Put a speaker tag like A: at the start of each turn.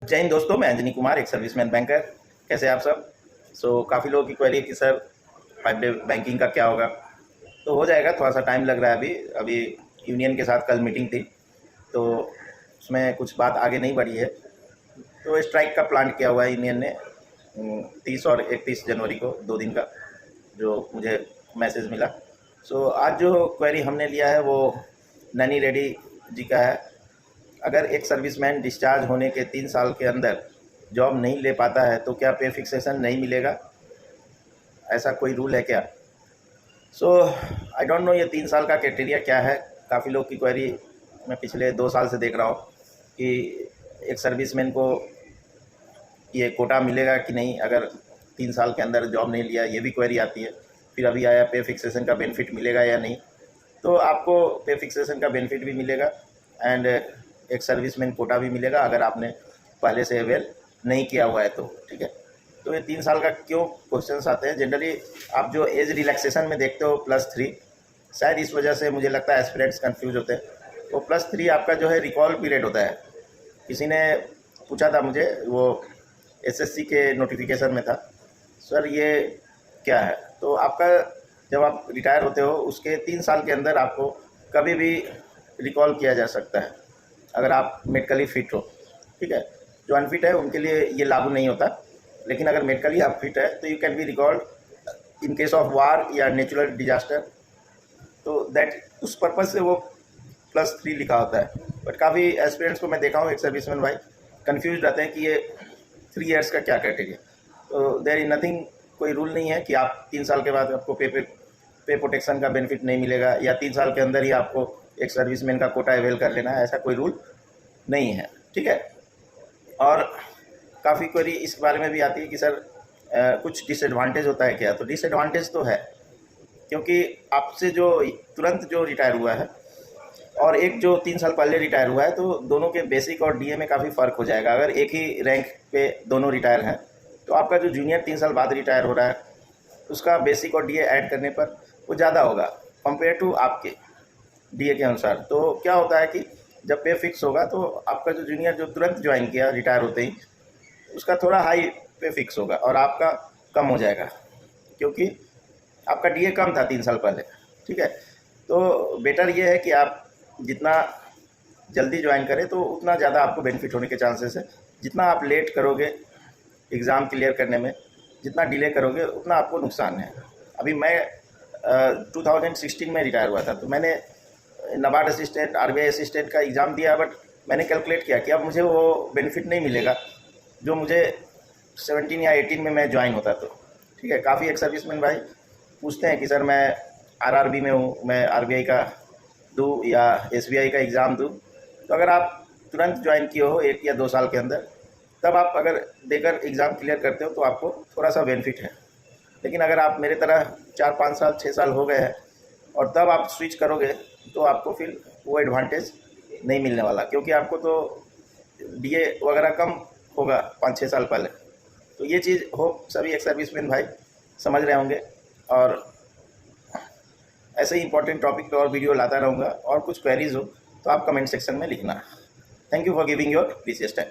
A: जय हिंद दोस्तों, मैं अंजनी कुमार, एक सर्विसमैन बैंकर। कैसे आप सब? काफ़ी लोगों की क्वेरी है कि सर 5 डे बैंकिंग का क्या होगा। तो हो जाएगा, थोड़ा सा टाइम लग रहा है। अभी यूनियन के साथ कल मीटिंग थी, तो उसमें कुछ बात आगे नहीं बढ़ी है। तो स्ट्राइक का प्लान किया हुआ है यूनियन ने 30 और 31 जनवरी को, 2 दिन का, जो मुझे मैसेज मिला। आज जो क्वेरी हमने लिया है वो नैनी रेड्डी जी का है। अगर एक सर्विसमैन डिस्चार्ज होने के 3 साल के अंदर जॉब नहीं ले पाता है तो क्या पे फिक्सेशन नहीं मिलेगा? ऐसा कोई रूल है क्या? आई डोंट नो ये 3 साल का क्राइटेरिया क्या है। काफ़ी लोग की क्वेरी मैं पिछले 2 साल से देख रहा हूँ कि एक सर्विसमैन को ये कोटा मिलेगा कि नहीं अगर 3 साल के अंदर जॉब नहीं लिया, ये भी क्वेरी आती है। फिर अभी आया पे फिक्सेशन का बेनिफिट मिलेगा या नहीं। तो आपको पे फिक्सेशन का बेनिफिट भी मिलेगा एंड एक सर्विसमैन कोटा भी मिलेगा अगर आपने पहले से अवेल नहीं किया हुआ है तो, ठीक है। तो ये 3 साल का क्यों क्वेश्चंस आते हैं? जनरली आप जो एज रिलैक्सेशन में देखते हो +3, शायद इस वजह से मुझे लगता है एस्पिरेंट्स कंफ्यूज होते हैं। तो +3 आपका जो है रिकॉल पीरियड होता है। किसी ने पूछा था मुझे, वो एसएससी के नोटिफिकेशन में था, सर ये क्या है? तो आपका जब आप रिटायर होते हो उसके 3 साल के अंदर आपको कभी भी रिकॉल किया जा सकता है अगर आप मेडिकली फिट हो, ठीक है। जो अनफिट है उनके लिए ये लागू नहीं होता, लेकिन अगर मेडिकली आप फिट है तो you can be recalled in case of war या नेचुरल डिजास्टर। तो दैट उस पर्पज़ से वो +3 लिखा होता है। बट काफ़ी एस्पिरेंट्स को मैं देखा हूँ, एक सर्विसमैन भाई कंफ्यूज रहते हैं कि ये 3 इयर्स का क्या क्राइटेरिया। तो देयर इज नथिंग, कोई रूल नहीं है कि आप 3 साल के बाद आपको पे प्रोटेक्शन का बेनिफिट नहीं मिलेगा या 3 साल के अंदर ही आपको एक सर्विसमैन का कोटा अवेल कर लेना है, ऐसा कोई रूल नहीं है, ठीक है। और काफ़ी क्वेरी इस बारे में भी आती है कि सर कुछ डिसएडवांटेज होता है क्या? तो डिसएडवांटेज तो है, क्योंकि आपसे जो तुरंत जो रिटायर हुआ है और एक जो 3 साल पहले रिटायर हुआ है, तो दोनों के बेसिक और डीए में काफ़ी फ़र्क हो जाएगा। अगर एक ही रैंक पे दोनों रिटायर हैं तो आपका जो जूनियर 3 साल बाद रिटायर हो रहा है उसका बेसिक और डीए ऐड करने पर वो ज़्यादा होगा कंपेयर टू आपके डीए के अनुसार। तो क्या होता है कि जब पे फिक्स होगा तो आपका जो जूनियर जो तुरंत ज्वाइन किया रिटायर होते ही, उसका थोड़ा हाई पे फिक्स होगा और आपका कम हो जाएगा, क्योंकि आपका डीए कम था 3 साल पहले, ठीक है। तो बेटर ये है कि आप जितना जल्दी ज्वाइन करें तो उतना ज़्यादा आपको बेनिफिट होने के चांसेस है। जितना आप लेट करोगे एग्ज़ाम क्लियर करने में, जितना डिले करोगे उतना आपको नुकसान है। अभी मैं 2016 में रिटायर हुआ था, तो मैंने नाबार्ड असिस्टेंट, आरबीआई असिस्टेंट का एग्ज़ाम दिया, बट मैंने कैलकुलेट किया कि अब मुझे वो बेनिफिट नहीं मिलेगा जो मुझे 17 या 18 में मैं ज्वाइन होता तो, ठीक है। काफ़ी एक सर्विसमैन भाई पूछते हैं कि सर मैं आरआरबी में हूँ, मैं आरबीआई का दूँ या एसबीआई का एग्ज़ाम दूँ। तो अगर आप तुरंत ज्वाइन किए हो 1 या 2 साल के अंदर, तब आप अगर देकर एग्ज़ाम क्लियर करते हो तो आपको थोड़ा सा बेनिफिट है। लेकिन अगर आप मेरे तरह 4-5 साल 6 साल हो गए हैं और तब आप स्विच करोगे तो आपको फिर वो एडवांटेज नहीं मिलने वाला, क्योंकि आपको तो डीए वगैरह कम होगा 5-6 साल पहले। तो ये चीज़ होप सभी एक सर्विसमैन भाई समझ रहे होंगे, और ऐसे ही इंपॉर्टेंट टॉपिक पे और वीडियो लाता रहूँगा। और कुछ क्वेरीज हो तो आप कमेंट सेक्शन में लिखना। Thank you for giving your precious time.